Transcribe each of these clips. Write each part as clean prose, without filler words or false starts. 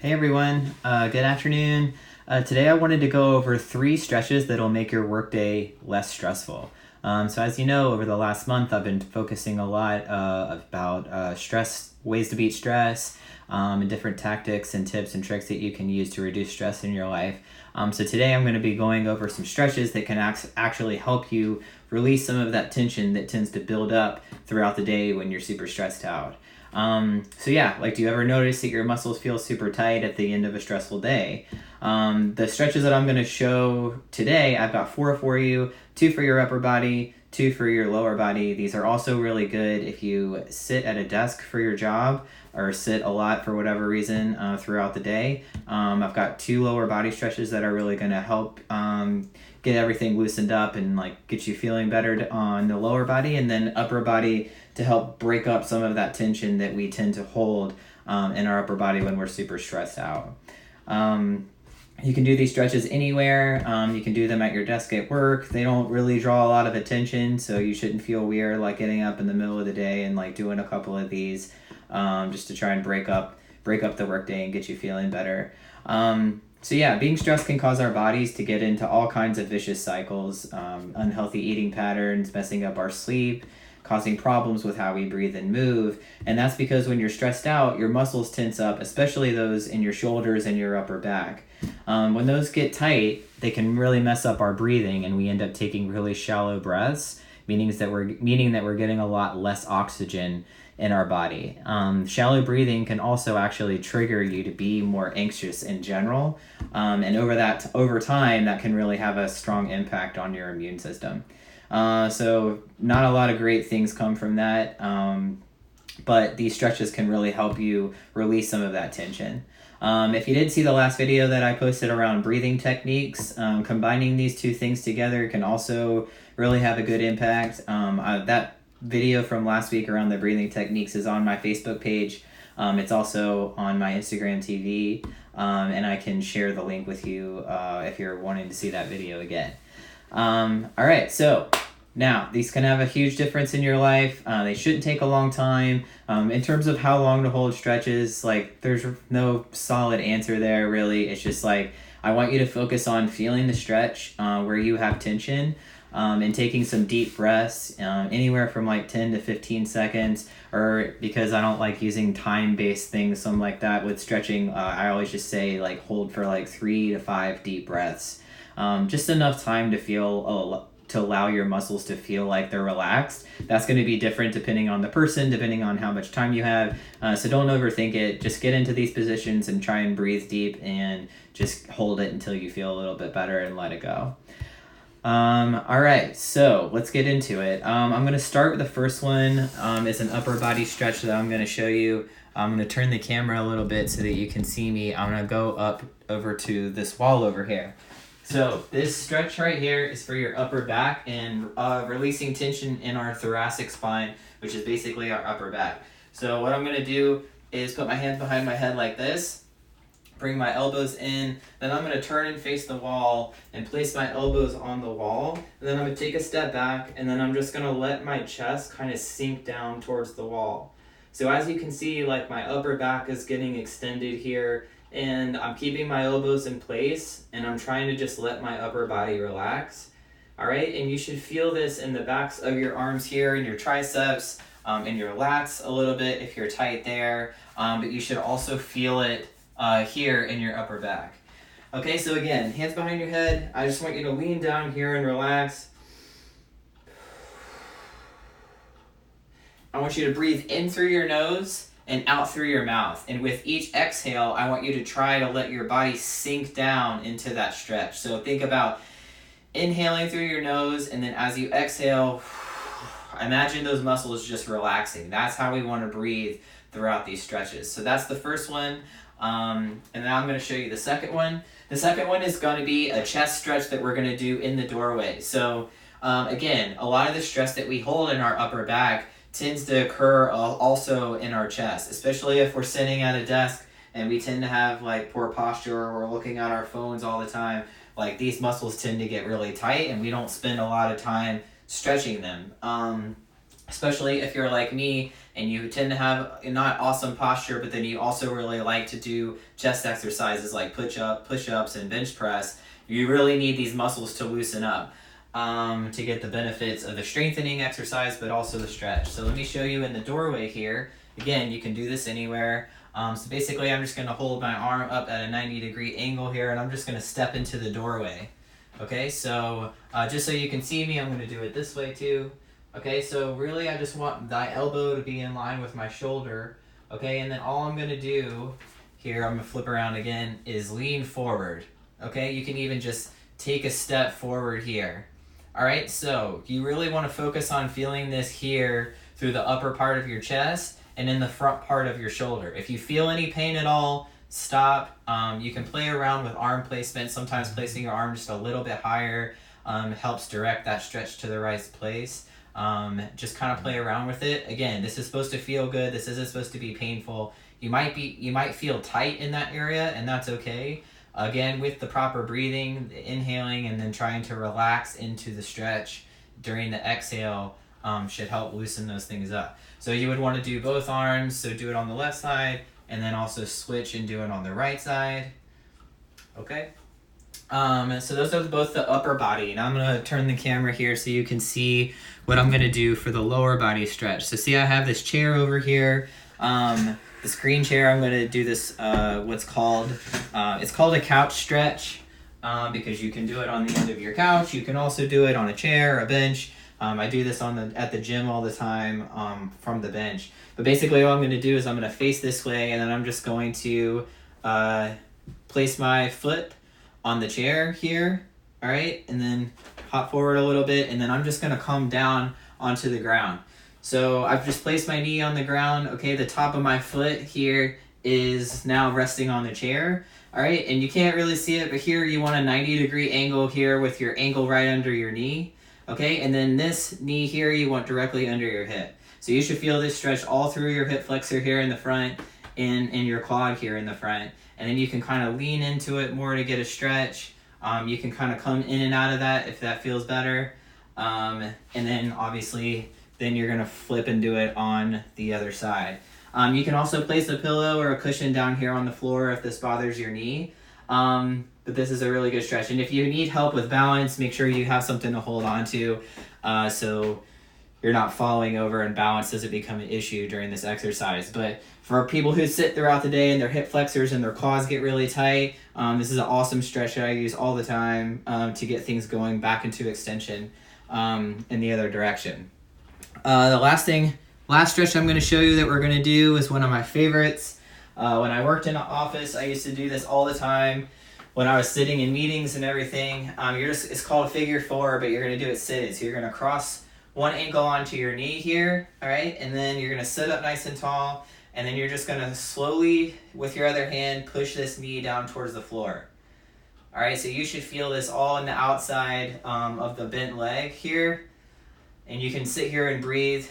Hey everyone, good afternoon. Today I wanted to go over 3 stretches that'll make your workday less stressful. So as you know, over the last month I've been focusing a lot about stress, ways to beat stress, and different tactics and tips and tricks that you can use to reduce stress in your life. So today I'm going to be going over some stretches that can actually help you release some of that tension that tends to build up throughout the day when you're super stressed out. Do you ever notice that your muscles feel super tight at the end of a stressful day? The stretches that I'm going to show today, I've got 4 for you, 2 for your upper body, 2 for your lower body. These are also really good if you sit at a desk for your job or sit a lot for whatever reason throughout the day. I've got 2 lower body stretches that are really going to help get everything loosened up and get you feeling better on the lower body, and then upper body to help break up some of that tension that we tend to hold in our upper body when we're super stressed out. You can do these stretches anywhere. You can do them at your desk at work. They don't really draw a lot of attention, so you shouldn't feel weird getting up in the middle of the day and doing a couple of these just to try and break up the workday and get you feeling better. Being stressed can cause our bodies to get into all kinds of vicious cycles, unhealthy eating patterns, messing up our sleep, causing problems with how we breathe and move. And that's because when you're stressed out, your muscles tense up, especially those in your shoulders and your upper back. When those get tight, they can really mess up our breathing, and we end up taking really shallow breaths, meaning that we're getting a lot less oxygen in our body. Shallow breathing can also actually trigger you to be more anxious in general, and over time that can really have a strong impact on your immune system. So not a lot of great things come from that, but these stretches can really help you release some of that tension. If you didn't see the last video that I posted around breathing techniques, combining these 2 things together can also really have a good impact. That video from last week around the breathing techniques is on my Facebook page. It's also on my Instagram TV, and I can share the link with you if you're wanting to see that video again. Alright, so now these can have a huge difference in your life. They shouldn't take a long time. In terms of how long to hold stretches, there's no solid answer there really. It's just I want you to focus on feeling the stretch where you have tension, and taking some deep breaths, anywhere from 10 to 15 seconds, or because I don't like using time-based things, something like that with stretching, I always just say hold for 3 to 5 deep breaths. Just enough time to allow your muscles to feel like they're relaxed. That's going to be different depending on the person, depending on how much time you have. So don't overthink it. Just get into these positions and try and breathe deep and just hold it until you feel a little bit better and let it go. Alright, so let's get into it. I'm going to start with the first one. It's an upper body stretch that I'm going to show you. I'm going to turn the camera a little bit so that you can see me. I'm going to go up over to this wall over here. So this stretch right here is for your upper back and releasing tension in our thoracic spine, which is basically our upper back. So what I'm going to do is put my hands behind my head like this, bring my elbows in, then I'm going to turn and face the wall and place my elbows on the wall, and then I'm going to take a step back, and then I'm just going to let my chest kind of sink down towards the wall. So as you can see, my upper back is getting extended here, and I'm keeping my elbows in place, and I'm trying to just let my upper body relax. Alright, and you should feel this in the backs of your arms here, in your triceps, in your lats a little bit if you're tight there, but you should also feel it here in your upper back. Okay, so again, hands behind your head. I just want you to lean down here and relax. I want you to breathe in through your nose and out through your mouth. And with each exhale, I want you to try to let your body sink down into that stretch. So think about inhaling through your nose, and then as you exhale, imagine those muscles just relaxing. That's how we want to breathe throughout these stretches. So that's the first one. And now I'm going to show you the second one. The second one is going to be a chest stretch that we're going to do in the doorway. So again, a lot of the stress that we hold in our upper back tends to occur also in our chest, especially if we're sitting at a desk and we tend to have poor posture, or we're looking at our phones all the time. These muscles tend to get really tight, and we don't spend a lot of time stretching them. especially if you're like me and you tend to have not awesome posture, but then you also really like to do chest exercises like push-ups and bench press. You really need these muscles to loosen up to get the benefits of the strengthening exercise, but also the stretch. So let me show you in the doorway here. Again, you can do this anywhere. So basically I'm just going to hold my arm up at a 90-degree angle here, and I'm just going to step into the doorway. Okay, so just so you can see me, I'm going to do it this way too. Okay, so really I just want my elbow to be in line with my shoulder. Okay, and then all I'm going to do here, I'm going to flip around again, is lean forward. Okay, you can even just take a step forward here. All right, so you really want to focus on feeling this here through the upper part of your chest and in the front part of your shoulder. If you feel any pain at all, stop. You can play around with arm placement. Sometimes placing your arm just a little bit higher helps direct that stretch to the right place. Just kind of play around with it. Again, this is supposed to feel good. This isn't supposed to be painful. You might feel tight in that area, and that's okay. Again, with the proper breathing, the inhaling, and then trying to relax into the stretch during the exhale should help loosen those things up. So you would want to do both arms. So do it on the left side, and then also switch and do it on the right side. Okay. So those are both the upper body. Now I'm going to turn the camera here so you can see what I'm going to do for the lower body stretch. So see, I have this chair over here. This green chair, I'm going to do this, it's called a couch stretch, because you can do it on the end of your couch. You can also do it on a chair, a bench. I do this at the gym all the time, from the bench. But basically what I'm going to do is I'm going to face this way, and then I'm just going to place my foot on the chair here, all right, and then hop forward a little bit, and then I'm just going to come down onto the ground. So I've just placed my knee on the ground. Okay, the top of my foot here is now resting on the chair, all right, and you can't really see it, but here you want a 90-degree angle here with your ankle right under your knee, okay, and then this knee here you want directly under your hip. So you should feel this stretch all through your hip flexor here in the front, and your quad here in the front. And then you can kind of lean into it more to get a stretch. You can kind of come in and out of that if that feels better. And then obviously, then you're going to flip and do it on the other side. You can also place a pillow or a cushion down here on the floor if this bothers your knee. But this is a really good stretch. And if you need help with balance, make sure you have something to hold on to, so you're not falling over and balance doesn't become an issue during this exercise. But for people who sit throughout the day and their hip flexors and their quads get really tight, this is an awesome stretch that I use all the time to get things going back into extension in the other direction. The last stretch I'm going to show you that we're going to do is one of my favorites. When I worked in an office, I used to do this all the time when I was sitting in meetings and everything. It's called a figure four, but you're going to do it seated. So you're going to cross one ankle onto your knee here, all right? And then you're going to sit up nice and tall, and then you're just going to slowly, with your other hand, push this knee down towards the floor. All right, so you should feel this all in the outside of the bent leg here. And you can sit here and breathe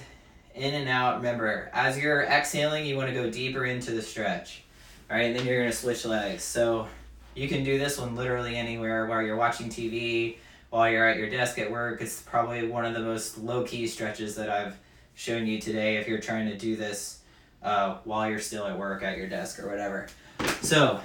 in and out. Remember, as you're exhaling, you want to go deeper into the stretch. All right, and then you're going to switch legs. So you can do this one literally anywhere while you're watching TV, while you're at your desk at work. It's probably one of the most low-key stretches that I've shown you today if you're trying to do this while you're still at work at your desk or whatever. So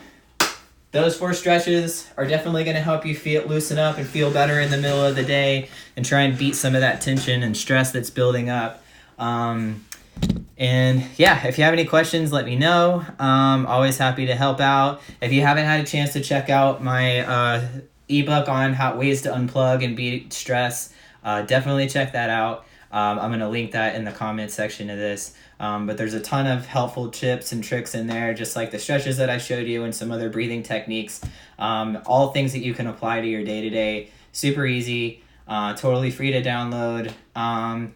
those 4 stretches are definitely going to help you loosen up and feel better in the middle of the day and try and beat some of that tension and stress that's building up. And yeah, if you have any questions, let me know. Always happy to help out. If you haven't had a chance to check out my ebook on ways to unplug and beat stress, definitely check that out. I'm going to link that in the comment section of this. But there's a ton of helpful tips and tricks in there, just like the stretches that I showed you and some other breathing techniques. All things that you can apply to your day-to-day. Super easy, totally free to download.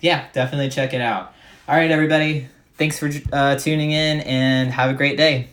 Yeah, definitely check it out. All right, everybody. Thanks for tuning in, and have a great day.